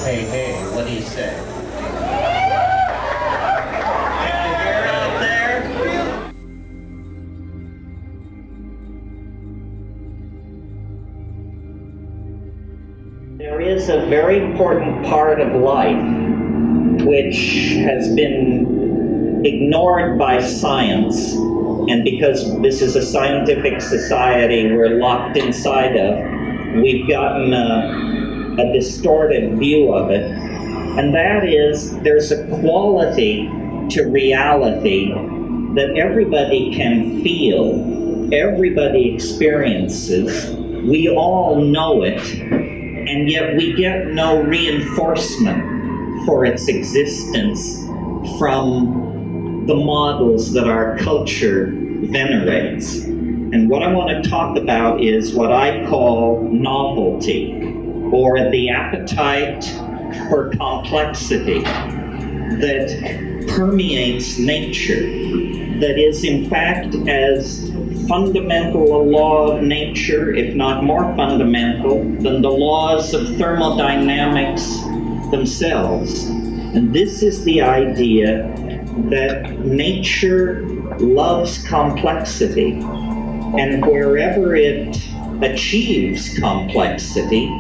Hey, hey, what do you say? Can you hear out there? There is a very important part of life which has been ignored by science, and because this is a scientific society we're locked inside of, we've gotten a distorted view of it, and that is there's a quality to reality that everybody can feel, everybody experiences, we all know it, and yet we get no reinforcement for its existence from the models that our culture venerates. And what I want to talk about is what I call novelty, or the appetite for complexity that permeates nature, that is in fact as fundamental a law of nature, if not more fundamental, than the laws of thermodynamics themselves. And this is the idea that nature loves complexity, and wherever it achieves complexity,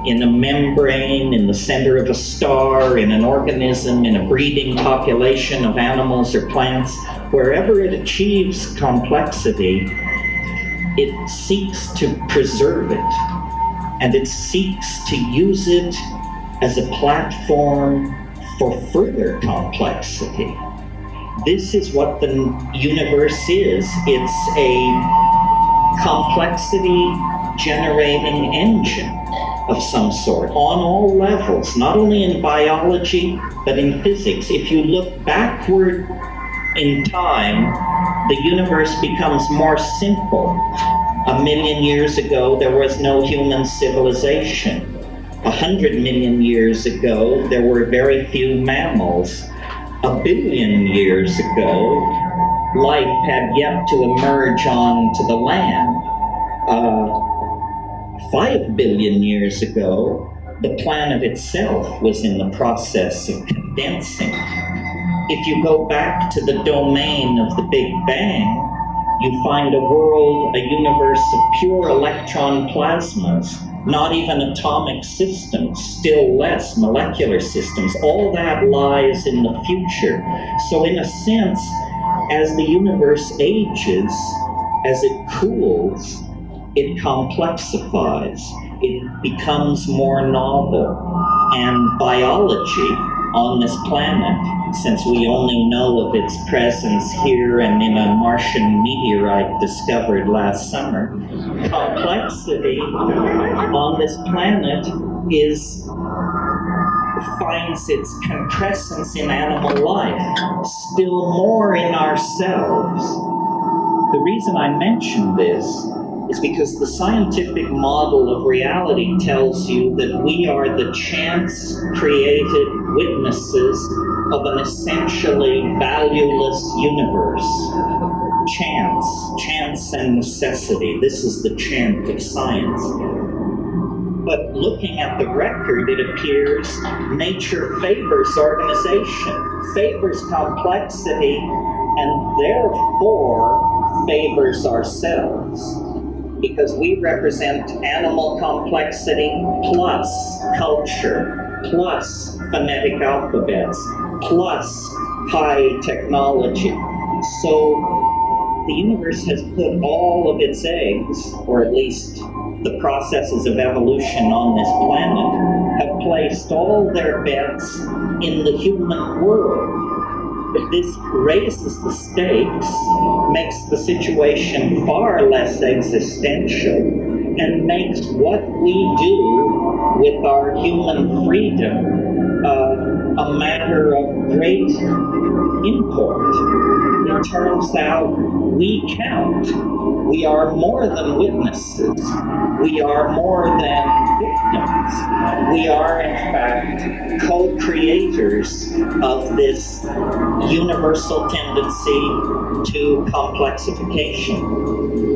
in a membrane, in the center of a star, in an organism, in a breeding population of animals or plants, wherever it achieves complexity, it seeks to preserve it, and it seeks to use it as a platform for further complexity. This is what the universe is. It's a complexity generating engine of some sort on all levels, not only in biology, but in physics. If you look backward in time, the universe becomes more simple. 1 million years ago, there was no human civilization. 100 million years ago, there were very few mammals. 1 billion years ago, life had yet to emerge onto the land. 5 billion years ago, the planet itself was in the process of condensing. If you go back to the domain of the Big Bang, you find a world, a universe of pure electron plasmas, not even atomic systems, still less molecular systems. All that lies in the future. So in a sense, as the universe ages, as it cools, it complexifies, it becomes more novel. And biology on this planet, since we only know of its presence here and in a Martian meteorite discovered last summer, complexity on this planet finds its concrescence in animal life, still more in ourselves. The reason I mention this is because the scientific model of reality tells you that we are the chance-created witnesses of an essentially valueless universe. Chance and necessity. This is the chant of science. But looking at the record, it appears nature favors organization, favors complexity, and therefore favors ourselves. Because we represent animal complexity plus culture, plus phonetic alphabets, plus high technology. So the universe has put all of its eggs, or at least the processes of evolution on this planet, have placed all their bets in the human world. But this raises the stakes, makes the situation far less existential, and makes what we do with our human freedom a matter of great import. It turns out we count. We are more than witnesses. We are more than victims. We are, in fact, co-creators of this universal tendency to complexification.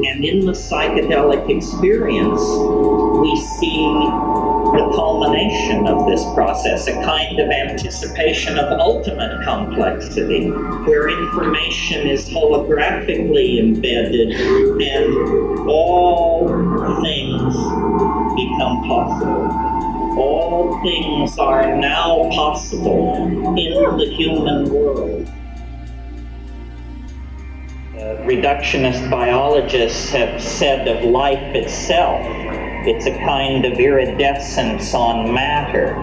And in the psychedelic experience, we see the culmination anticipation of this process, a kind of anticipation of ultimate complexity, where information is holographically embedded and all things become possible. All things are now possible in the human world. Reductionist biologists have said of life itself, it's a kind of iridescence on matter.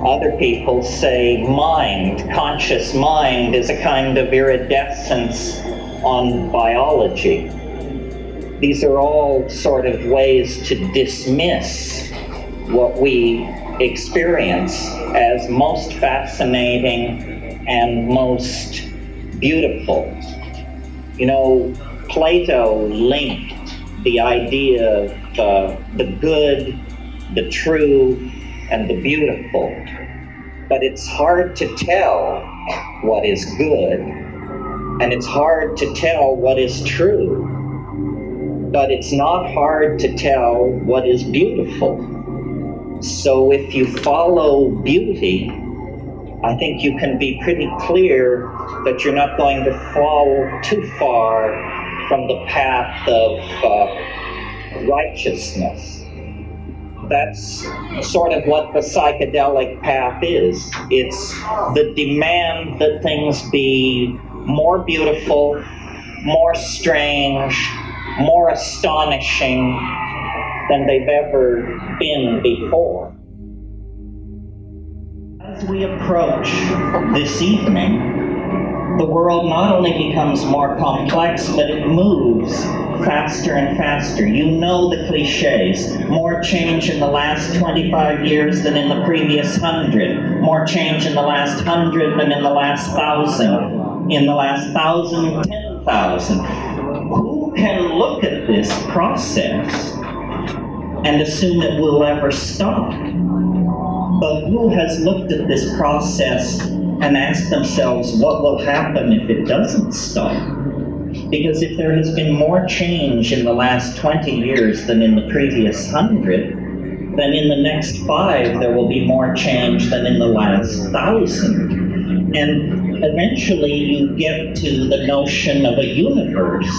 Other people say mind, conscious mind, is a kind of iridescence on biology. These are all sort of ways to dismiss what we experience as most fascinating and most beautiful. You know, Plato linked the idea of the good, the true, and the beautiful. But it's hard to tell what is good, and it's hard to tell what is true. But it's not hard to tell what is beautiful. So if you follow beauty, I think you can be pretty clear that you're not going to fall too far from the path of righteousness. That's sort of what the psychedelic path is. It's the demand that things be more beautiful, more strange, more astonishing than they've ever been before. As we approach this evening, the world not only becomes more complex, but it moves faster and faster. You know the cliches. More change in the last 25 years than in the previous 100. More change in the last 100 than in the last 1,000. In the last 1,000, 10,000. Who can look at this process and assume it will ever stop? But who has looked at this process and asked themselves what will happen if it doesn't stop? Because if there has been more change in the last 20 years than in the previous 100, then in the next 5 there will be more change than in the last 1,000. And eventually you get to the notion of a universe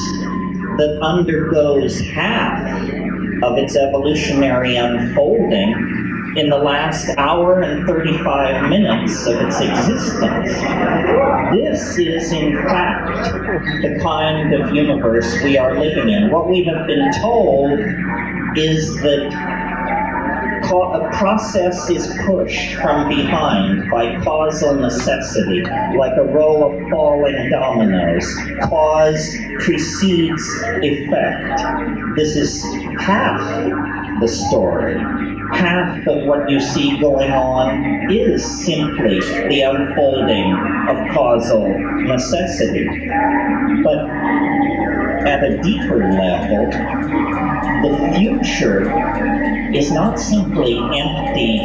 that undergoes half of its evolutionary unfolding in the last hour and 35 minutes of its existence. This is, in fact, the kind of universe we are living in. What we have been told is that a process is pushed from behind by causal necessity, like a row of falling dominoes. Cause precedes effect. This is half the story. Half of what you see going on is simply the unfolding of causal necessity. But at a deeper level, the future is not simply empty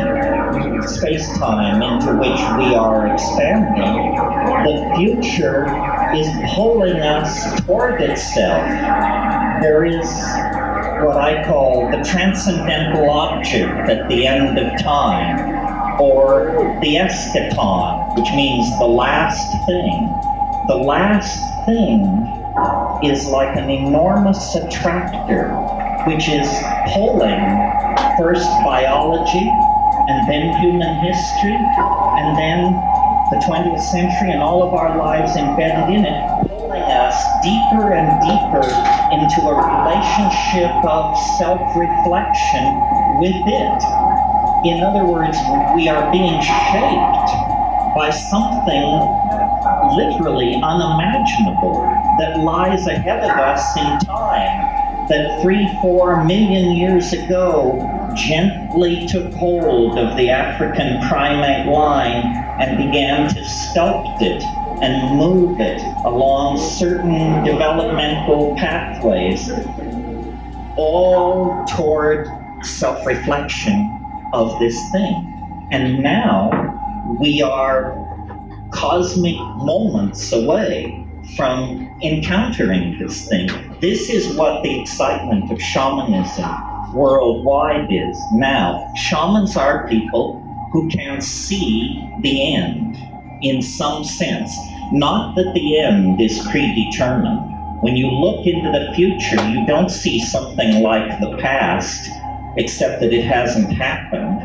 space-time into which we are expanding. The future is pulling us toward itself. There is what I call the transcendental object at the end of time, or the eschaton, which means the last thing. The last thing is like an enormous attractor, which is pulling first biology, and then human history, and then the 20th century and all of our lives embedded in it, pulling us deeper and deeper into a relationship of self-reflection with it. In other words, we are being shaped by something literally unimaginable that lies ahead of us in time, that 3-4 million years ago gently took hold of the African primate line and began to sculpt it and move it along certain developmental pathways, all toward self-reflection of this thing. And now we are cosmic moments away from encountering this thing. This is what the excitement of shamanism worldwide is. Now, shamans are people who can see the end in some sense. Not that the end is predetermined. When you look into the future, you don't see something like the past, except that it hasn't happened.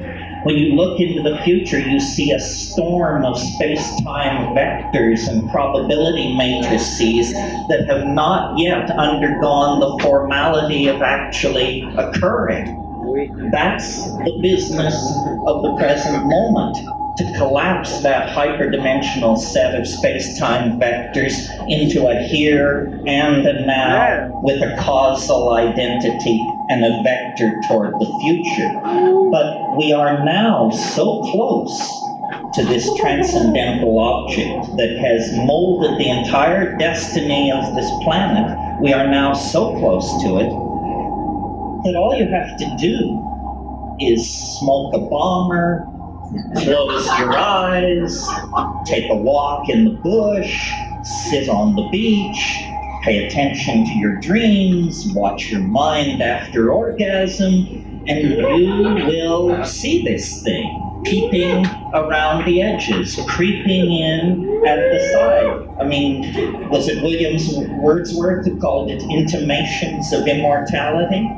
When you look into the future, you see a storm of space-time vectors and probability matrices that have not yet undergone the formality of actually occurring. That's the business of the present moment, to collapse that hyperdimensional set of space-time vectors into a here and a now with a causal identity and a vector toward the future. But we are now so close to this transcendental object that has molded the entire destiny of this planet. We are now so close to it that all you have to do is smoke a bomber, close your eyes, take a walk in the bush, sit on the beach, pay attention to your dreams, watch your mind after orgasm, and you will see this thing peeping around the edges, creeping in at the side. I mean, was it Wordsworth who called it intimations of immortality?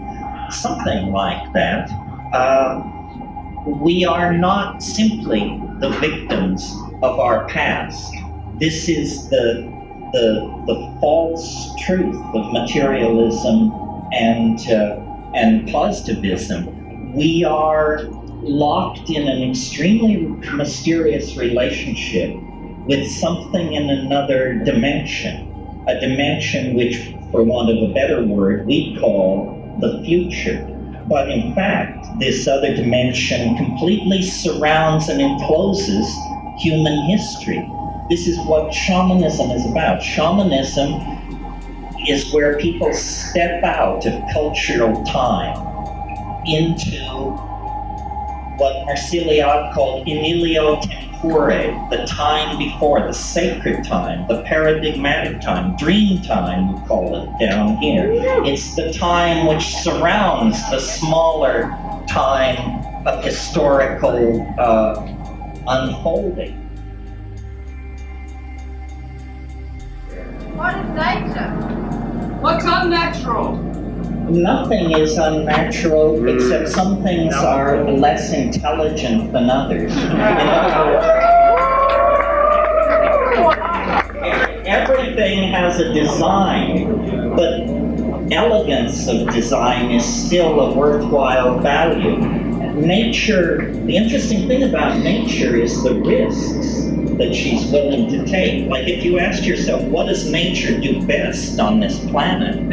Something like that. We are not simply the victims of our past. This is the false truth of materialism and positivism. We are locked in an extremely mysterious relationship with something in another dimension, a dimension which, for want of a better word, we call the future. But in fact, this other dimension completely surrounds and encloses human history. This is what shamanism is about. Shamanism is where people step out of cultural time into what Marcilliod called in ilio tempore, the time before, the sacred time, the paradigmatic time, dream time, we call it down here. It's the time which surrounds the smaller time of historical unfolding. What is nature? What's unnatural? Nothing is unnatural, except some things are less intelligent than others. Everything has a design, but elegance of design is still a worthwhile value. Nature, the interesting thing about nature is the risks that she's willing to take. Like if you asked yourself, what does nature do best on this planet?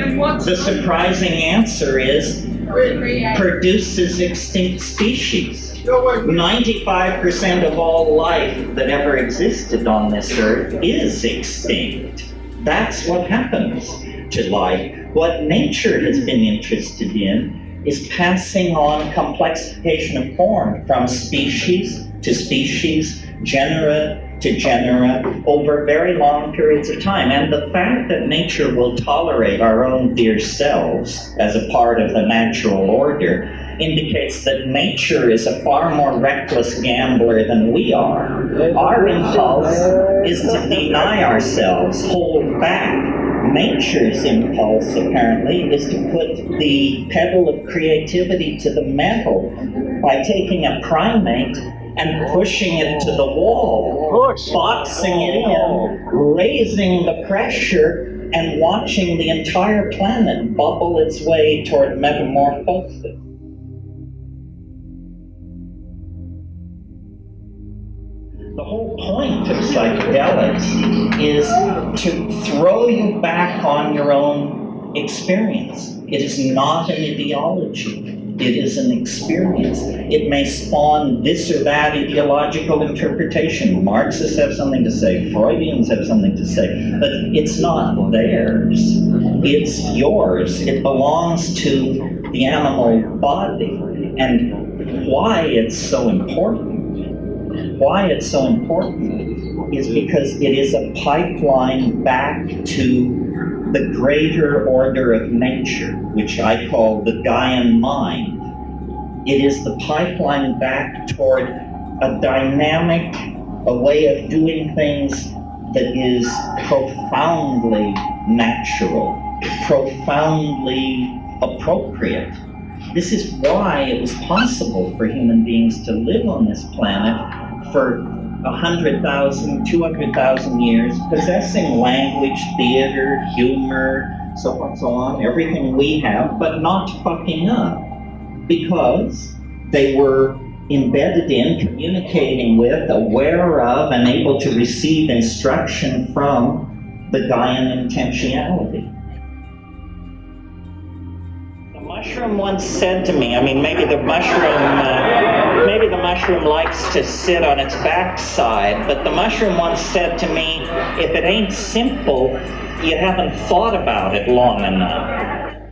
The surprising answer is produces extinct species. 95% of all life that ever existed on this earth is extinct. That's what happens to life. What nature has been interested in is passing on complexification of form from species to species, genera to genera, over very long periods of time. And the fact that nature will tolerate our own dear selves as a part of the natural order indicates that nature is a far more reckless gambler than we are. Our impulse is to deny ourselves, hold back. Nature's impulse, apparently, is to put the pedal of creativity to the metal by taking a primate and pushing it to the wall, boxing it in, raising the pressure, and watching the entire planet bubble its way toward metamorphosis. The whole point of psychedelics is to throw you back on your own experience. It is not an ideology. It is an experience. It may spawn this or that ideological interpretation. Marxists have something to say, Freudians have something to say, but it's not theirs. It's yours. It belongs to the animal body. And why it's so important is because it is a pipeline back to the greater order of nature. which I call the Gaian mind. It is the pipeline back toward a dynamic, a way of doing things that is profoundly natural, profoundly appropriate. This is why it was possible for human beings to live on this planet for 100,000, 200,000 years, possessing language, theater, humor, so on and so on, everything we have, but not fucking up, because they were embedded in, communicating with, aware of, and able to receive instruction from the Gaian intentionality. The mushroom once said to me, I mean, maybe the mushroom likes to sit on its backside, but the mushroom once said to me, if it ain't simple, you haven't thought about it long enough.